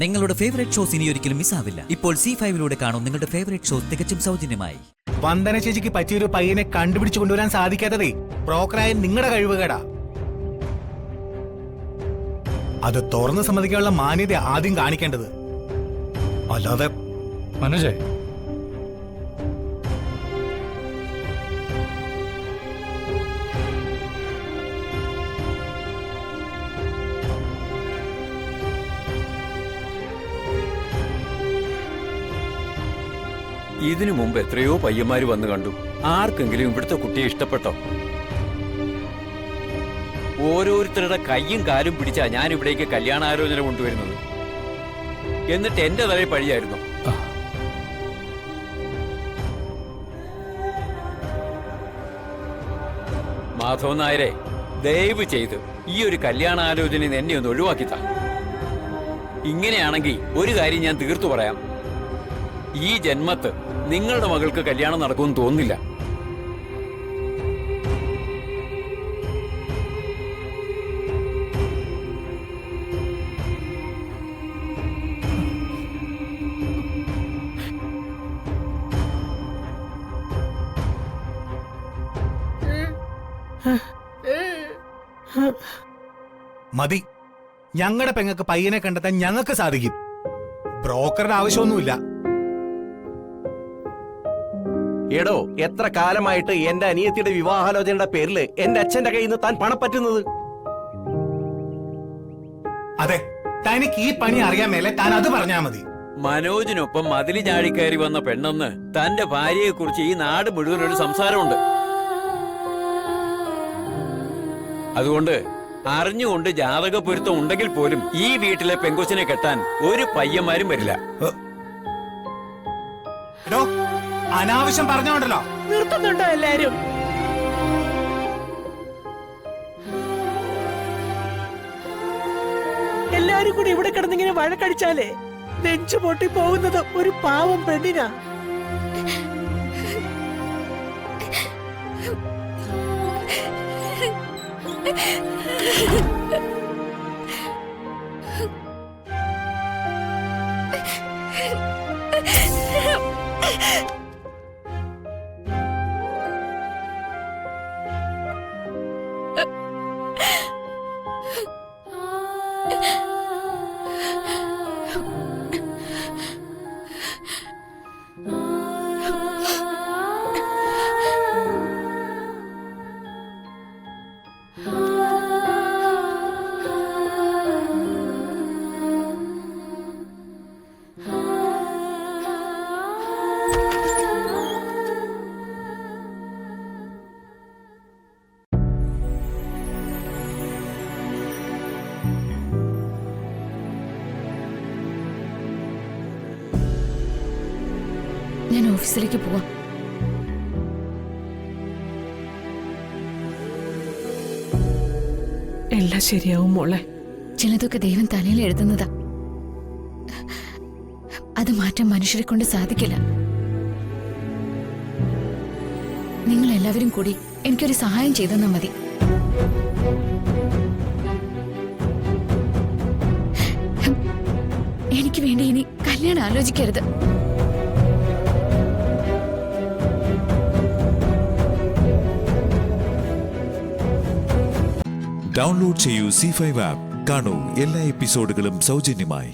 നിങ്ങളുടെ favourite shows ഇനി ഒരിക്കലും മിസ്സാവില്ല. ഇപ്പോൾ C5 കാണും നിങ്ങളുടെ ഫേവറേറ്റ് ഷോസ് തികച്ചും സൗജന്യമായി. വന്ദന ചേച്ചിക്ക് പറ്റിയൊരു പയ്യനെ കണ്ടുപിടിച്ചു കൊണ്ടുവരാൻ സാധിക്കാത്തതേ ബ്രോക്കറായ നിങ്ങളുടെ കഴിവുകേടാ. അത് തുറന്ന് സമ്മതിക്കാനുള്ള മാന്യത ആദ്യം കാണിക്കേണ്ടത്. അല്ലാതെ മനോജേ, ഇതിനു മുമ്പ് എത്രയോ പയ്യന്മാര് വന്നു കണ്ടു. ആർക്കെങ്കിലും ഇവിടുത്തെ കുട്ടിയെ ഇഷ്ടപ്പെട്ടോ? ഓരോരുത്തരുടെ കയ്യും കാലും പിടിച്ചാ ഞാൻ ഇവിടേക്ക് കല്യാണാലോചന കൊണ്ടുവരുന്നത്. എന്നിട്ട് എന്റെ തലയിൽ പഴിയായിരുന്നു. മാധവൻ നായരെ, ദയവ് ചെയ്ത് ഈ ഒരു കല്യാണാലോചനയിൽ എന്നെ ഒന്ന് ഒഴിവാക്കിത്താ. ഇങ്ങനെയാണെങ്കിൽ ഒരു കാര്യം ഞാൻ തീർത്തു പറയാം. ഈ ജന്മത്ത് നിങ്ങളുടെ മകൾക്ക് കല്യാണം നടക്കുമെന്ന് തോന്നുന്നില്ല. മതി. ഞങ്ങളുടെ പെങ്ങൾക്ക് പയ്യനെ കണ്ടെത്താൻ ഞങ്ങൾക്ക് സാധിക്കും. ബ്രോക്കറുടെ ആവശ്യമൊന്നുമില്ല. എടോ, എത്ര കാലമായിട്ട് എന്റെ അനിയത്തിയുടെ വിവാഹാലോചനയുടെ പേരില് എന്റെ അച്ഛന്റെ കയ്യിൽ നിന്ന് താൻ പണം പറ്റുന്നത്? അതെ, തനിക്ക് ഈ പണി അറിയാൻ മേലെ താൻ അത് പറഞ്ഞാ മതി. മനോജിനൊപ്പം മതിലി ചാടിക്കയറി വന്ന പെണ്ണെന്ന് തന്റെ ഭാര്യയെ കുറിച്ച് ഈ നാട് മുഴുവൻ ഒരു സംസാരമുണ്ട്. അതുകൊണ്ട് അറിഞ്ഞുകൊണ്ട് ജാതക പൊരുത്തം ഉണ്ടെങ്കിൽ പോലും ഈ വീട്ടിലെ പെങ്കൊച്ചിനെ കെട്ടാൻ ഒരു പയ്യന്മാരും വരില്ല. അനാവശ്യം പറഞ്ഞോണ്ടല്ലോ. നിർത്തുന്നുണ്ടോ എല്ലാരും? എല്ലാരും കൂടി ഇവിടെ കിടന്നിങ്ങനെ വഴക്കടിച്ചാലേ നെഞ്ചു പൊട്ടി പോകുന്നത് ഒരു പാവം പെണ്ണിനാ. ഞാൻ ഓഫീസിലേക്ക് പോവാം. എല്ലാം ശരിയാവും മോളെ. ചിലതൊക്കെ ദൈവം തലയിൽ എഴുതുന്നതാ. അത് മാറ്റാൻ മനുഷ്യരെ കൊണ്ട് സാധിക്കില്ല. നിങ്ങൾ എല്ലാവരും കൂടി എനിക്കൊരു സഹായം ചെയ്തെന്നാ മതി. എനിക്ക് വേണ്ടി ഇനി കല്യാണം ആലോചിക്കരുത്. ഡൗൺലോഡ് ചെയ്യൂ C5 ആപ്പ്. കാണൂ എല്ലാ എപ്പിസോഡുകളും സൗജന്യമായി.